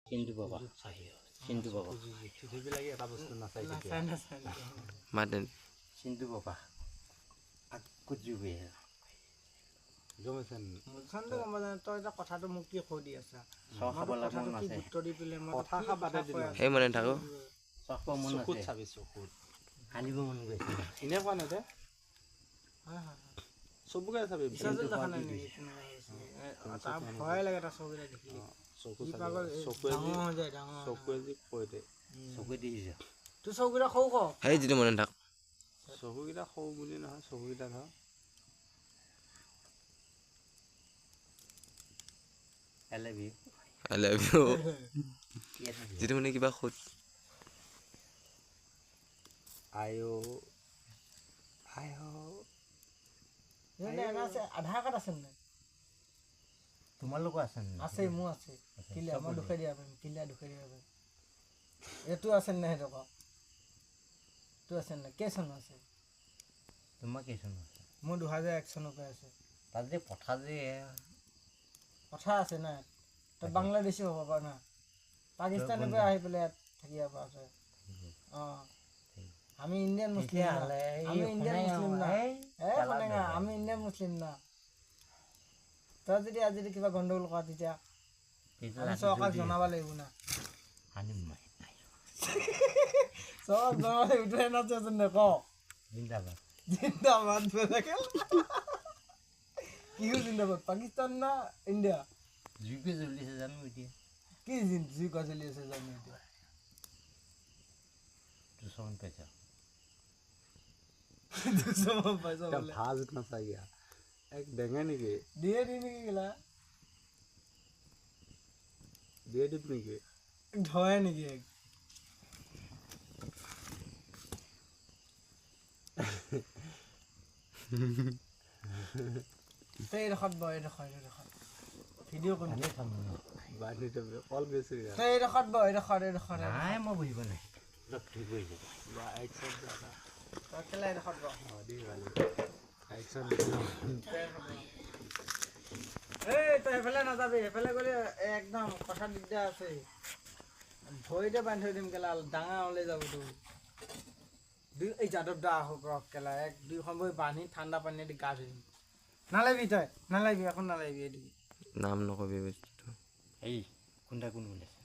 চিন্তু বাবা চিন্তু বাবা চিঠিবিলাকে এটা বস্তু নাচাই মাতেন চিন্তু বাবা আকৌ জুবে গমছেন মুলচনটো গম পাই তই এটা কথাটো মোক কি কৈ দি আছা চাহ খাব লাগব কথাটো কি নাছে গুৰুত্ব দি পেলাই মই কথা খাবাতে দিলো সেই মনে থাকো চাহ খাব মন চকুত আছে চাবি চকুত আনিব মন গৈছে এনে কোৱা নাই দে হয় হয় চবকে চাবি ইছাজুল দেখা নাই নেকি তাৰ ভয় লাগে তাৰ চকুৰে দেখিলে চকু কি চাবি পাগল চকুৱে ডাঙৰ হৈ যায় ডাঙৰ চকুৱে যি কৈ দে চকু দিছে তোৰ চকুকেইটা সৰু ক সেই যিটো মনে থাক চকুকেইটা সৰু বুলি নহয় চকুকেইটা ধৰ I love you I love you যিটো মানে কিবা খুদ আয়ো আধাৰ কাৰ্ড আছে নাই তোমালোকো আছে নে আছে মোৰ আছে কিলিয়াৰ মই দুখাই দিয়া পাৰিম কিলিয়াৰ দুখাই দিয়া পাৰিম এইটো আছে নাই সেইটো ক তোৰ আছে নাই কেই চন আছে তোমাৰ কেইজন আছে মোৰ 2001 চনৰ পৰা আছে তাত যে পঠা যে কথা আছে না তই বাংলাদেশী হ'ব পাৰ না পাকিস্তানৰ পৰা আহি পেলাই ইয়াত থাকিব পাৰ তই অঁ আমি ইণ্ডিয়ান মুছলিম আমি ইণ্ডিয়ান মুছলিম না আমি ইণ্ডিয়ান মুছলিম না তই যদি আজি যদি কিবা গণ্ডগোল কৰা তেতিয়া আমি চৰকাৰক জনাব লাগিব না আনিম মই চৰকাৰক জনাব লাগিব এইটোহে নাচোন দে ক জিন্দাবাদ জিন্দাবাদ কিহৰ জিন্দাবাদ পাকিস্তান না ইণ্ডিয়া জুইকে জ্বলিছে জানো এতিয়া কি জুই কা জ্বলি আছে জানো এতিয়া দুশমান পইচা 200 মান পইচা বোলে ভাজ নাচাগিয়া এক ডেঙে নেকি দিয়ে দি নেকি গেলা দিয়ে দিব নেকি ধৰে নেকি এক তই এইডোখৰত বহ এইডোখৰত ভিডিঅ' কৰি বান্ধি থবি কল বেছি তই এইডোখৰত বহ এইডোখৰত নাই মই বহিব নাই ঠিক হৈ যাব তই কেলা এইডোখৰত বহ এই তই সেইফালে নাযাবি সেইফালে গ'লে একদম কথা দিগদাৰ আছে ভৰিতে বান্ধি থৈ দিম কেলা ডাঙৰ ওলাই যাব তোৰ এই যাদৱ দা আহক ৰখ কেলা এক দুইখন বহি বান্ধি ঠাণ্ডা পানী দি গা ধুই দিম নালাগিবি তই নালাগিবি এখন নালাগিবি এইটো নাম নকবি বস্তুটো এই কোনটা কোন ওলাইছে